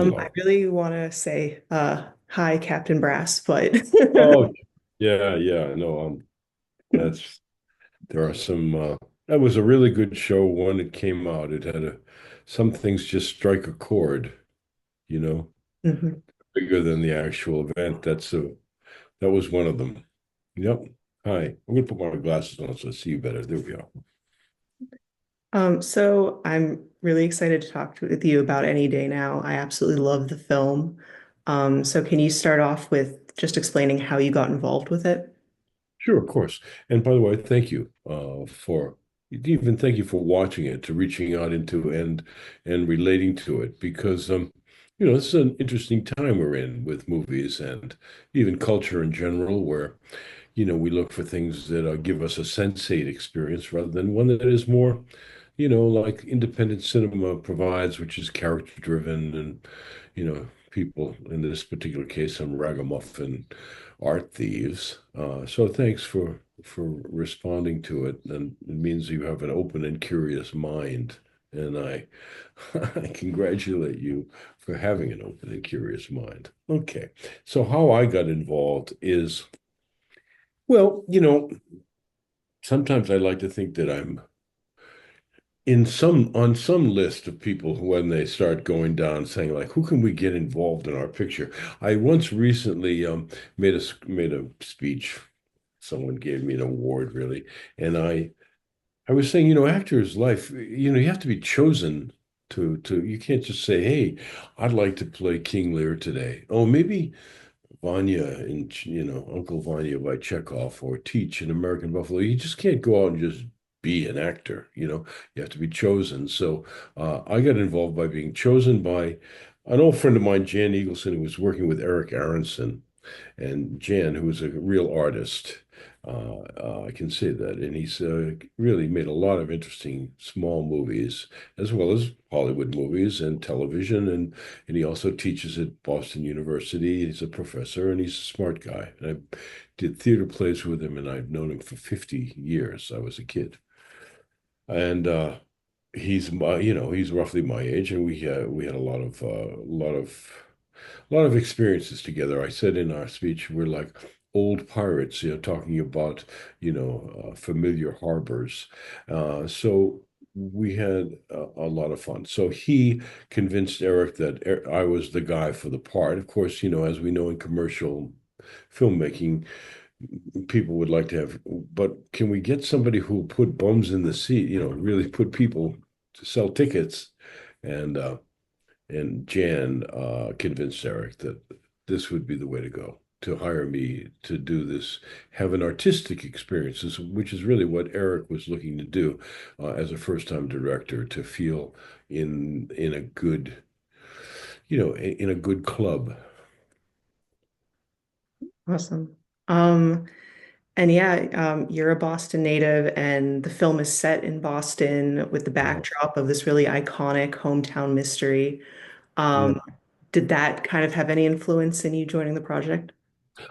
I Hello. really want to say hi, Captain Brass, but Oh, yeah, yeah. No, that's there are some that was a really good show when it came out. It had some things just strike a chord, you know, Mhm. bigger than the actual event. That was one of them. Yep. Hi. I'm gonna put my glasses on so I see you better. There we are. So I'm really excited to talk with you about Any Day Now. I absolutely love the film. So can you start off with just explaining how you got involved with it? Sure, of course. And by the way, thank you for even thank you for watching it, to reaching out into and relating to it because this is an interesting time we're in with movies and even culture in general, where we look for things that give us a sensate experience rather than one that is more, like independent cinema provides, which is character driven and people, in this particular case, some ragamuffin art thieves. So thanks for responding to it, and it means you have an open and curious mind, and I I congratulate you for having an open and curious mind. Okay, so how I got involved is, well, sometimes I like to think that I'm on some list of people who, when they start going down saying like, who can we get involved in our picture? I once recently made a speech. Someone gave me an award, really, and I was saying, actors' life, you have to be chosen to. You can't just say, hey, I'd like to play King Lear today. Oh, maybe Vanya in, Uncle Vanya by Chekhov, or Teach in American Buffalo. You just can't go out and just be an actor. You have to be chosen. So I got involved by being chosen by an old friend of mine, Jan Eagleson, who was working with Eric Aronson. And Jan, who is a real artist, I can say that. And he's really made a lot of interesting small movies, as well as Hollywood movies and television. And he also teaches at Boston University. He's a professor and he's a smart guy. And I did theater plays with him, and I've known him for 50 years. I was a kid. And he's roughly my age, and we had a lot of experiences together. I said in our speech, we're like old pirates, talking about, familiar harbors. So we had a lot of fun. So he convinced Eric that I was the guy for the part. Of course, as we know in commercial filmmaking, people would like to have, but can we get somebody who put bums in the seat, really put people to sell tickets? And Jan convinced Eric that this would be the way to go, to hire me to do this, have an artistic experience, which is really what Eric was looking to do as a first-time director, to feel in a good, in a good club. Awesome. And yeah, you're a Boston native, and the film is set in Boston with the Uh, backdrop of this really iconic hometown mystery. yeah. Um, did that kind of have any influence in you joining the project?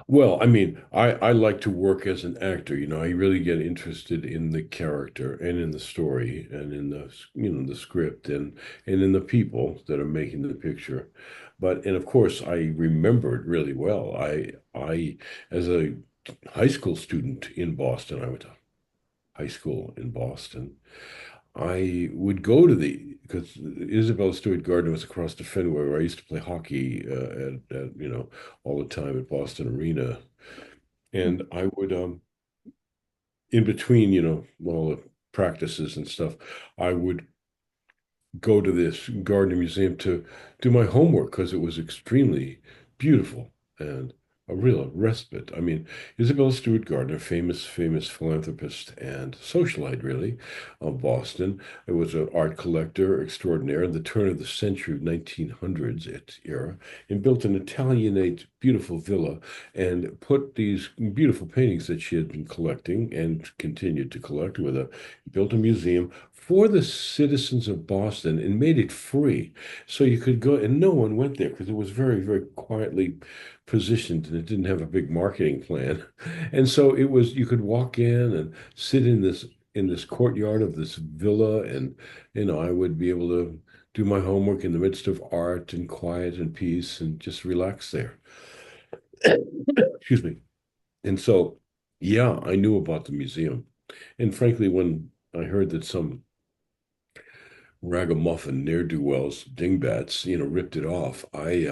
Well, I mean, I like to work as an actor. I really get interested in the character and in the story and in the script and in the people that are making the picture. And of course, I remember it really well. I as a high school student in Boston, I went to high school in Boston. I would go to because Isabella Stewart Gardner was across the Fenway, where I used to play hockey all the time at Boston Arena. And I would, in between, all the practices and stuff, I would go to this Gardner Museum to do my homework because it was extremely beautiful and a real respite. I mean, Isabella Stewart Gardner, famous philanthropist and socialite, really, of Boston. It was an art collector extraordinaire in the turn of the century, 1900s era, and built an Italianate, beautiful villa, and put these beautiful paintings that she had been collecting and continued to collect built a museum for the citizens of Boston and made it free. So you could go, and no one went there because it was very, very quietly positioned and it didn't have a big marketing plan. And so you could walk in and sit in this courtyard of this villa, and I would be able to do my homework in the midst of art and quiet and peace and just relax there. Excuse me. And so, yeah, I knew about the museum. And frankly, when I heard that some ragamuffin ne'er-do-wells, dingbats, ripped it off, I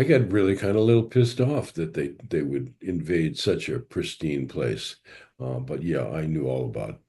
got really kind of a little pissed off that they would invade such a pristine place. But yeah, I knew all about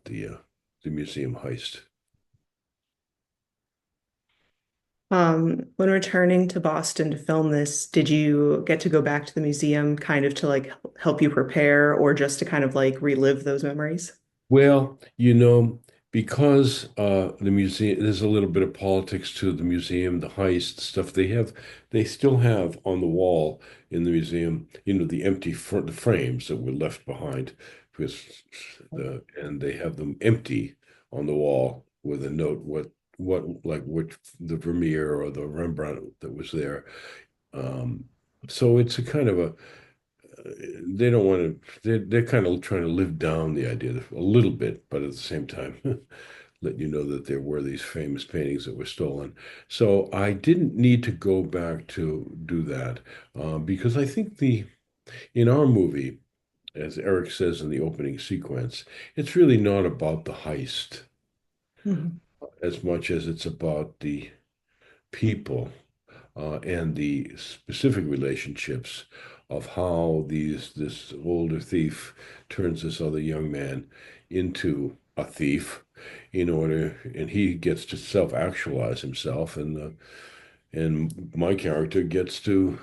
the museum heist. When returning to Boston to film this, did you get to go back to the museum kind of to like help you prepare or just to kind of like relive those memories? Well, because the museum, there's a little bit of politics to the museum, the heist stuff. They still have on the wall in the museum, the empty the frames that were left behind, because and they have them empty on the wall with a note what like which the Vermeer or the Rembrandt that was there. Um, so it's a kind of a they don't want to they're kind of trying to live down the idea a little bit, but at the same time let you know that there were these famous paintings that were stolen. So I didn't need to go back to do that, because I think the in our movie, as Eric says in the opening sequence, it's really not about the heist Mhm. as much as it's about the people, and the specific relationships of how this older thief turns this other young man into a thief and he gets to self-actualize himself, and my character gets to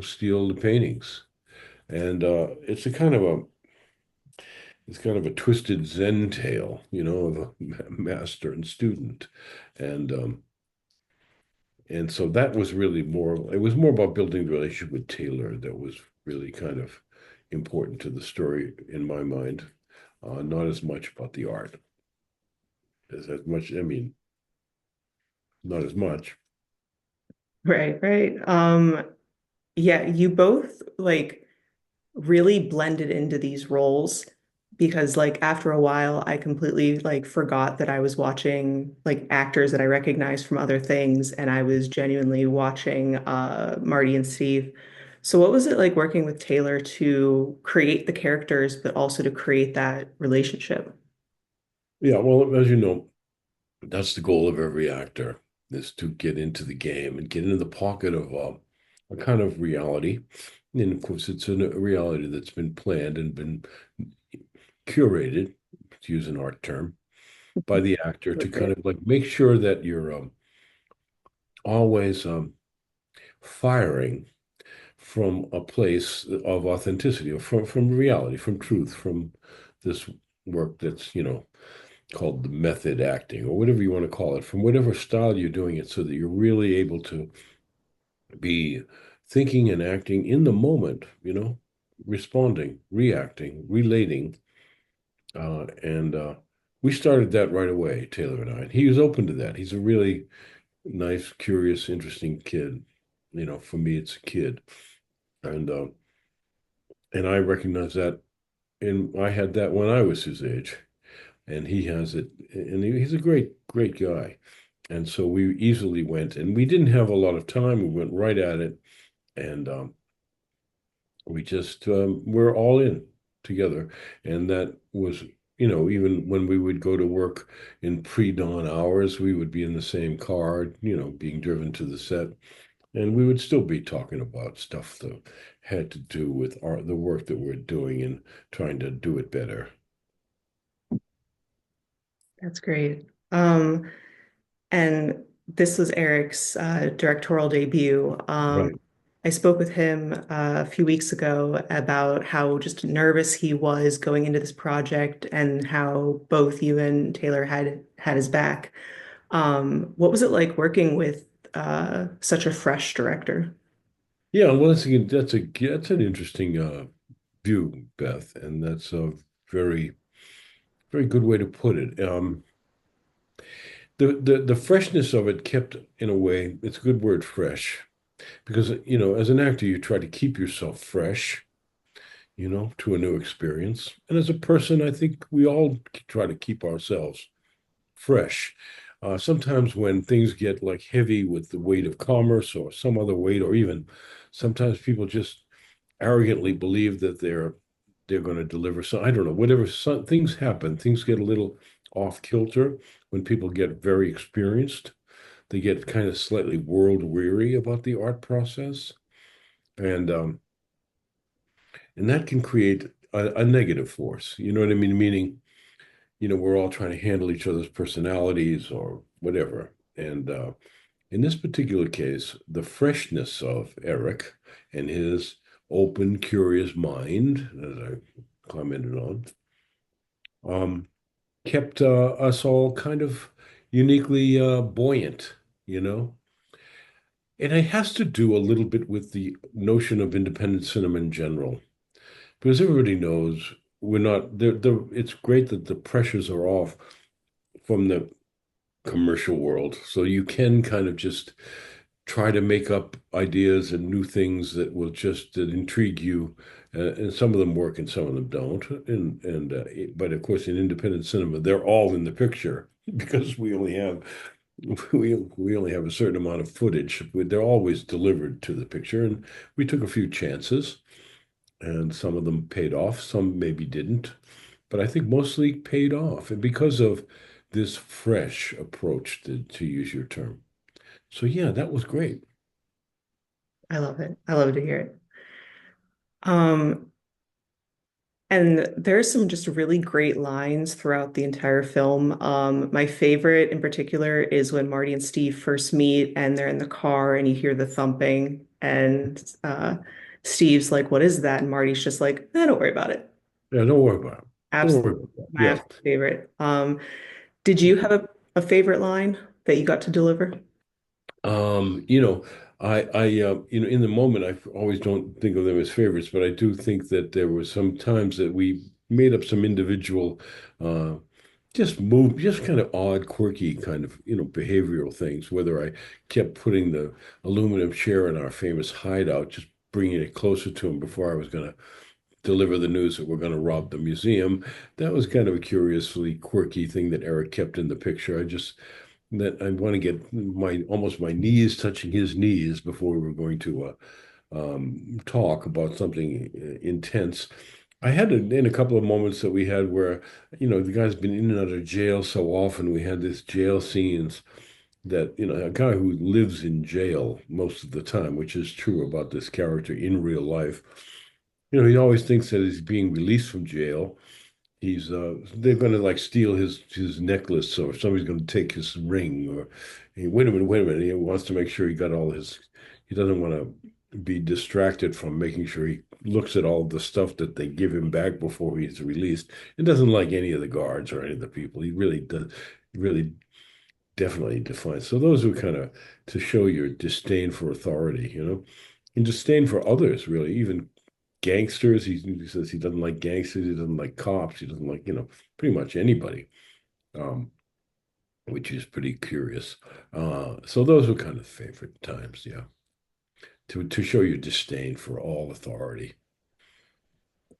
steal the paintings, and it's kind of a twisted Zen tale, of a master and student, and so that was really it was more about building the relationship with Taylor that was really kind of important to the story in my mind. Not as much about the art as much, I mean, not as much. Right, right. Yeah, you both like really blended into these roles because like after a while I completely like forgot that I was watching like actors that I recognized from other things and I was genuinely watching Marty and Steve. So what was it like working with Taylor to create the characters but also to create that relationship? Yeah, well, as you know, that's the goal of every actor is to get into the game and get into the pocket of a kind of reality. And of course, it's a reality that's been planned and been curated, to use an art term, by the actor to kind Appropriate. of like make sure that you're always firing from a place of authenticity, or from reality, from truth, from this work that's called the method acting or whatever you want to call it, from whatever style you're doing it, so that you're really able to be thinking and acting in the moment, responding, reacting, relating, and we started that right away, Taylor and I. And he was open to that. He's a really nice, curious, interesting kid. For me, it's a kid, and I recognize that, and I had that when I was his age, and he has it, and he's a great, great guy. And so we easily went, and we didn't have a lot of time. We went right at it, and we just we're all in together, and that was. Even when we would go to work in pre-dawn hours, we would be in the same car, being driven to the set. And we would still be talking about stuff that had to do with the work that we're doing and trying to do it better. That's great. And this was Eric's directorial debut. Right. I spoke with him a few weeks ago about how just nervous he was going into this project and how both you and Taylor had his back. What was it like working with such a fresh director? Yeah, well, that's an interesting view, Beth, and that's a very very good way to put it. The freshness of it kept, in a way, it's a good word, fresh, because as an actor, you try to keep yourself fresh, to a new experience, and as a person, I think we all try to keep ourselves fresh. Sometimes when things get like heavy with the weight of commerce or some other weight, or even sometimes people just arrogantly believe that they're going to deliver. So I don't know, whatever things happen, things get a little off kilter when people get very experienced. They get kind of slightly world weary about the art process, and and that can create a negative force. You know what I mean? Meaning, we're all trying to handle each other's personalities or whatever. And in this particular case, the freshness of Eric and his open, curious mind, as I commented on, um, kept us all kind of uniquely buoyant, you know? And it has to do a little bit with the notion of independent cinema in general, because everybody knows we're not there. It's great that the pressures are off from the commercial world, so you can kind of just try to make up ideas and new things that will just that intrigue you. And some of them work and some of them don't. But of course, in independent cinema, they're all in the picture because we only have a certain amount of footage. They're always delivered to the picture, and we took a few chances, and some of them paid off, some maybe didn't, but I think mostly paid off, and because of this fresh approach, to use your term. So yeah, that was great. I love it. I love to hear it. Um, and there's some just really great lines throughout the entire film. My favorite in particular is when Marty and Steve first meet and they're in the car and you hear the thumping and Steve's like, "What is that?" And Marty's just like, don't worry about it." Yeah, don't worry about it. Don't worry Absolutely, about that. my Yeah. absolute favorite. Did you have a favorite line that you got to deliver? Um, you know, in the moment, I always don't think of them as favorites, but I do think that there were some times that we made up some individual, uh, just kind of odd, quirky kind of, behavioral things. Whether I kept putting the aluminum chair in our famous hideout, just bringing it closer to him before I was going to deliver the news that we're going to rob the museum. That was kind of a curiously quirky thing that Eric kept in the picture. That I want to get my knees touching his knees before we were going to talk about something intense. I had in a couple of moments that we had where, the guy's been in and out of jail so often. We had this jail scenes that, a guy who lives in jail most of the time, which is true about this character in real life. He always thinks that he's being released from jail. They're going to like steal his necklace, or somebody's going to take his ring, or hey, wait a minute. He wants to make sure he doesn't want to be distracted from making sure he looks at all the stuff that they give him back before he's released. He doesn't like any of the guards or any of the people. He really does, really definitely defines. So those were kind of to show your disdain for authority, and disdain for others, really, even gangsters. He says he doesn't like gangsters. He doesn't like cops. He doesn't like, pretty much anybody, um, which is pretty curious. So those were kind of favorite times, yeah, to show your disdain for all authority.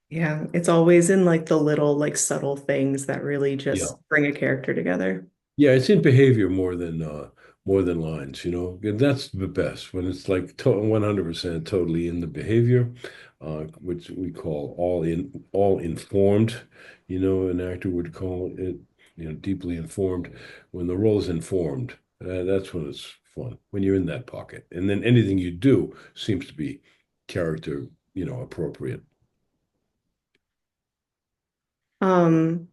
Yeah, it's always in like the little like subtle things that really Yeah. just bring a character together. Yeah, it's in behavior more than lines, And that's the best when it's like 100% totally in the behavior, which we call all informed, an actor would call it, deeply informed. When the role is informed, that's when it's fun, when you're in that pocket. And then anything you do seems to be character, appropriate. Um,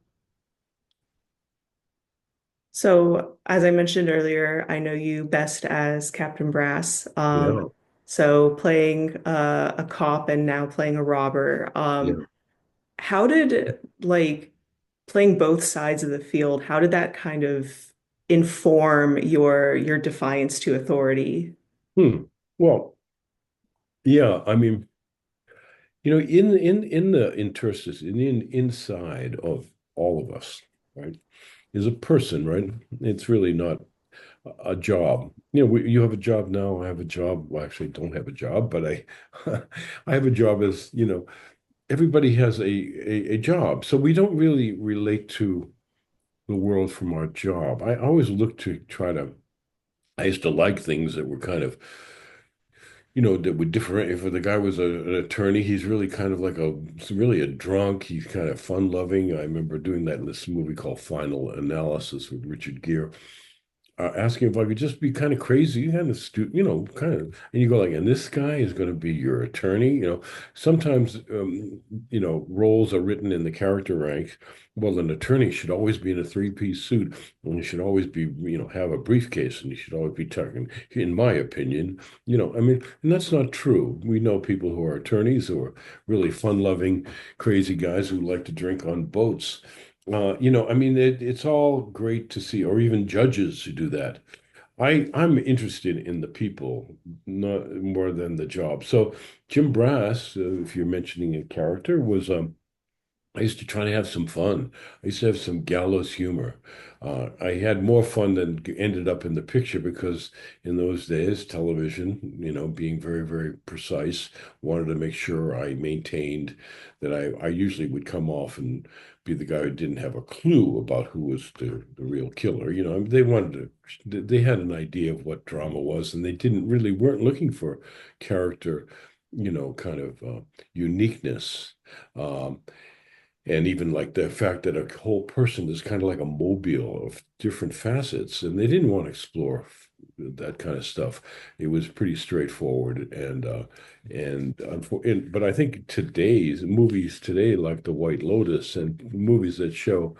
so as I mentioned earlier, I know you best as Captain Brass. Yeah, So playing a cop and now playing a robber. yeah. How did like playing both sides of the field, how did that kind of inform your defiance to authority? Well, yeah, I mean, in the interstice, inside of all of us, right, is a person, right? It's really not a job. You have a job now. I have a job. Well, actually, don't have a job, but I, I have a job as, everybody has a job. So we don't really relate to the world from our job. I always look to try to. I used to like things that were kind of, that would different. If the guy was an attorney, he's really kind of like really a drunk. He's kind of fun loving. I remember doing that in this movie called Final Analysis with Richard Gere, asking if I could just be kind of crazy, kind of kind of, and you go like, and this guy is going to be your attorney. Sometimes, roles are written in the character ranks. Well, an attorney should always be in a three-piece suit, and you should always be, have a briefcase, and you should always be talking. In my opinion, I mean, and that's not true. We know people who are attorneys who are really fun-loving, crazy guys who like to drink on boats. I mean, it's all great to see, or even judges who do that. I'm interested in the people, not more than the job. So Jim Brass, if you're mentioning a character, was I used to try to have some fun. I used to have some gallows humor. I had more fun than ended up in the picture because in those days, television, being very, very precise, wanted to make sure I maintained that I usually would come off and be the guy who didn't have a clue about who was the real killer. They wanted they had an idea of what drama was, and they didn't really weren't looking for character, kind of uniqueness. Um, and even like the fact that a whole person is kind of like a mobile of different facets, and they didn't want to explore that kind of stuff. It was pretty straightforward, but I think today's movies today, like The White Lotus and movies that show,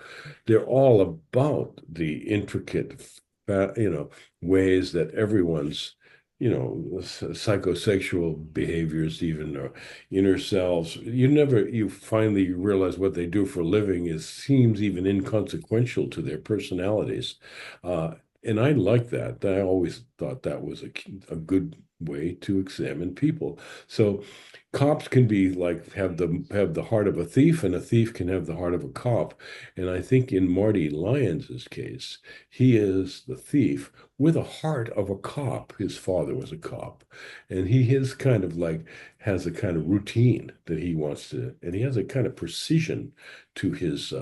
they're all about the intricate, ways that everyone's psychosexual behaviors, even, or inner selves. You finally realize what they do for a living seems even inconsequential to their personalities. Uh, and I like that. I always thought that was a good way to examine people. So cops can be like have the heart of a thief, and a thief can have the heart of a cop. And I think in Marty Lyons's case, he is the thief with a heart of a cop. His father was a cop, and he is kind of like has a kind of routine that he wants to, and he has a kind of precision to his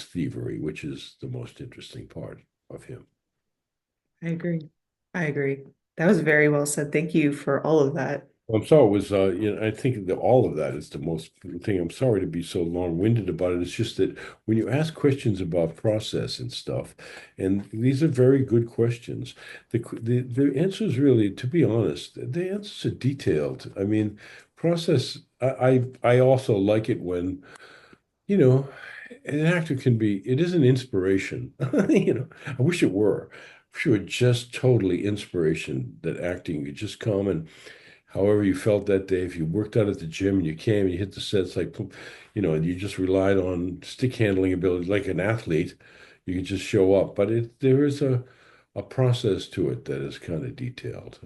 thievery, which is the most interesting part of him. I agree. I agree. That was very well said. Thank you for all of that. I'm sorry, it was I think that all of that is the most thing. I'm sorry to be so long-winded about it. It's just that when you ask questions about process and stuff, and these are very good questions, the answers really, to be honest, the answers are detailed. I mean, process. I also like it when you know an actor can be. It is an inspiration. I wish it were. I wish it were just totally inspiration that acting could just come and however you felt that day. If you worked out at the gym and you came and you hit the sets like, and you just relied on stick handling ability like an athlete, you could just show up. But there is a process to it that is kind of detailed,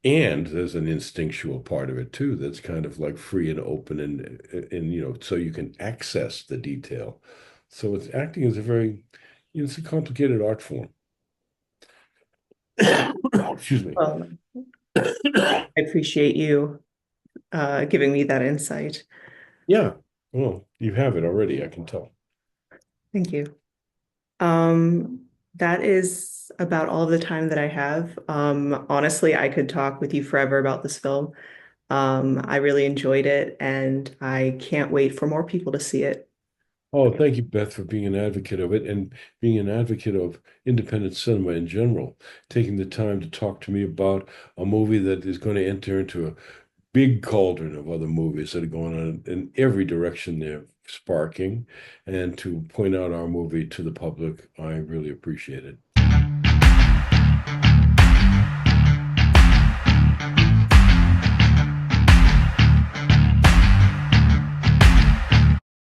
and there's an instinctual part of it too that's kind of like free and open and so you can access the detail. So it's acting is a very, it's a complicated art form. Excuse me. Well, I appreciate you giving me that insight. Yeah. Well, you have it already, I can tell. Thank you. That is about all of the time that I have. Honestly, I could talk with you forever about this film. I really enjoyed it, and I can't wait for more people to see it. Oh, thank you, Beth, for being an advocate of it and being an advocate of independent cinema in general. Taking the time to talk to me about a movie that is going to enter into a big cauldron of other movies that are going on in every direction they're sparking, and to point out our movie to the public. I really appreciate it.